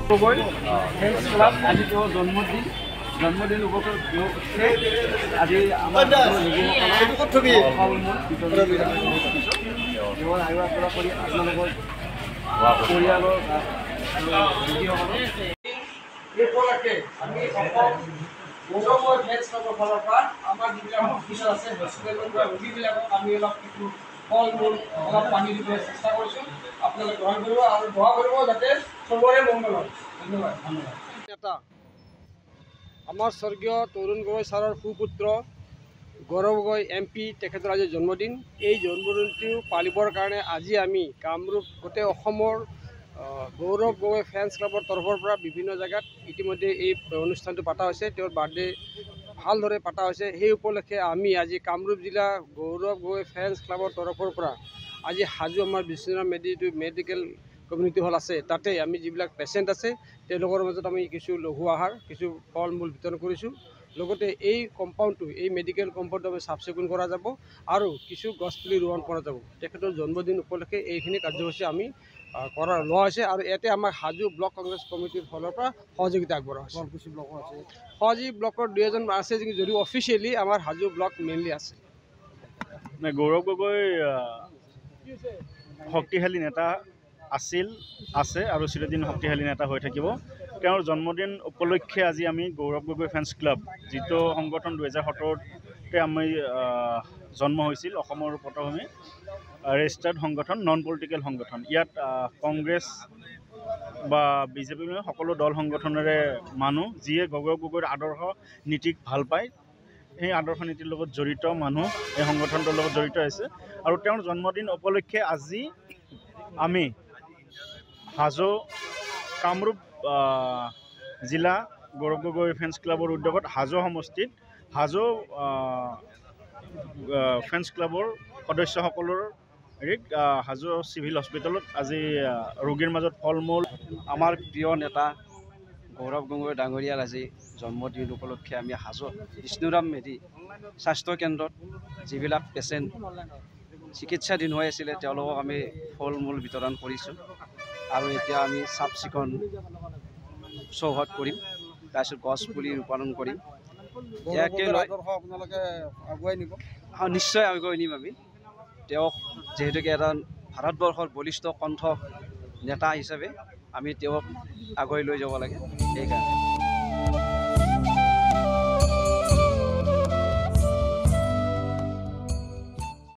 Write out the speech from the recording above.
Gogoi friends club আজি তেওঁৰ জন্মদিন উপলক্ষে আজি আমাৰ কেৱল আয়োগ কৰি আপোনালোকৰ পৰিয়ালৰ উপলক্ষে আমি গৌৰৱময় ফ্ৰেণ্ডছ ক্লাবৰ ফালৰ পৰা আমাৰ যিবিলাক অফিচাৰ আছে হস্পিটেলৰ পৰা ৰোগীবিলাকক আমি অলপ কিছু ফল মূল অলপ পানী দিবলৈ চেষ্টা কৰিছোঁ। আপোনালোকে গ্ৰহণ কৰিব আৰু দোৱা কৰিব যাতে চবৰে মংগল হয়। ধন্যবাদ। এটা আমাৰ স্বৰ্গীয় তৰুণ গগৈ ছাৰৰ সুপুত্ৰ গৌৰৱ গগৈ MP তেখেতৰ আজি জন্মদিন। এই জন্মদিনটো পালিবৰ কাৰণে আজি আমি কামৰূপ গোটেই অসমৰ গৌৰৱ গগৈ ফ্ৰেণ্ডছ ক্লাবৰ তৰফৰ পৰা বিভিন্ন জেগাত ইতিমধ্যে এই অনুষ্ঠানটো পতা হৈছে। তেওঁৰ বাৰ্থডে ভালদৰে পতা হৈছে। সেই উপলক্ষে আমি আজি কামৰূপ জিলা গৌৰৱ গগৈ ফ্ৰেণ্ডছ ক্লাবৰ তৰফৰ পৰা আজি হাজো আমাৰ বিশ্বনাথ মেডিকেল কমিউনিটি হল আছে, তাতে আমি যিবিলাক পেচেণ্ট আছে তেওঁলোকৰ মাজত আমি কিছু লঘু আহাৰ কিছু ফল মূল বিতৰণ কৰিছোঁ। লগতে এই কম্পাউণ্ডটো এই মেডিকেল কম্পাউণ্ডটো আমি চাফ চিকুণ কৰা যাব আৰু কিছু গছপুলি ৰোপণ কৰা যাব। তেখেতৰ জন্মদিন উপলক্ষে এইখিনি কাৰ্যসূচী আমি লোৱা হৈছে আৰু ইয়াতে আমাৰ হাজো ব্লক কংগ্ৰেছ কমিটিৰ ফালৰ পৰা সহযোগিতা আগবঢ়োৱা হৈছে। শুৱালকুছি ব্লকৰ আছে, সহযোগী ব্লকৰ 2 এজন আছে যদিও অফিচিয়েলি আমাৰ হাজো ব্লক মেইনলি আছে। গৌৰৱ গগৈ শক্তিশালী নেতা আছে আৰু চিৰদিন শক্তিশালী নেতা হৈ থাকিব। তেওঁৰ জন্মদিন উপলক্ষে আজি আমি গৌৰৱ গগৈ ফ্ৰেণ্ডছ ক্লাব, যিটো সংগঠন 2017তে আমি জন্ম হৈছিল, অসমৰ পটভূমি ৰেজিষ্টাৰ্ড সংগঠন, নন পলিটিকেল সংগঠন। ইয়াত কংগ্ৰেছ বা বিজেপি সকলো দল সংগঠনেৰে মানুহ যিয়ে গৌৰৱ গগৈৰ আদৰ্শ নীতিক ভাল পায়, সেই আদৰ্শ নীতিৰ লগত জড়িত মানুহ এই সংগঠনটোৰ লগত জড়িত আছে। আৰু তেওঁৰ জন্মদিন উপলক্ষে আজি আমি হাজো কামৰূপ জিলা গৌৰৱ গগৈ ফ্ৰেণ্ডছ ক্লাবৰ উদ্যোগত হাজো সমষ্টিত হাজো ফ্ৰেণ্ডছ ক্লাবৰ সদস্যসকলৰ হাজো চিভিল হস্পিটেলত আজি ৰোগীৰ মাজত ফল মূল। আমাৰ প্ৰিয় নেতা গৌৰৱ গগৈ ডাঙৰীয়াৰ আজি জন্মদিন উপলক্ষে আমি হাজো বিষ্ণুৰাম মেধি স্বাস্থ্য কেন্দ্ৰত যিবিলাক পেচেণ্ট চিকিৎসাধীন হৈ আছিলে তেওঁলোকক আমি ফল মূল বিতৰণ কৰিছোঁ আৰু এতিয়া আমি চাফ চিকুণ চৌহদ কৰিম, তাৰপিছত গছ পুলি ৰোপণ কৰিম। ইয়াকে লৈ আপোনালোকে আগুৱাই নিব? নিশ্চয় আগুৱাই নিম আমি। তেওঁক যিহেতুকে এটা ভাৰতবৰ্ষৰ বলিষ্ঠ কণ্ঠ নেতা হিচাপে আমি তেওঁক আগুৱাই লৈ যাব লাগে। সেইকাৰণে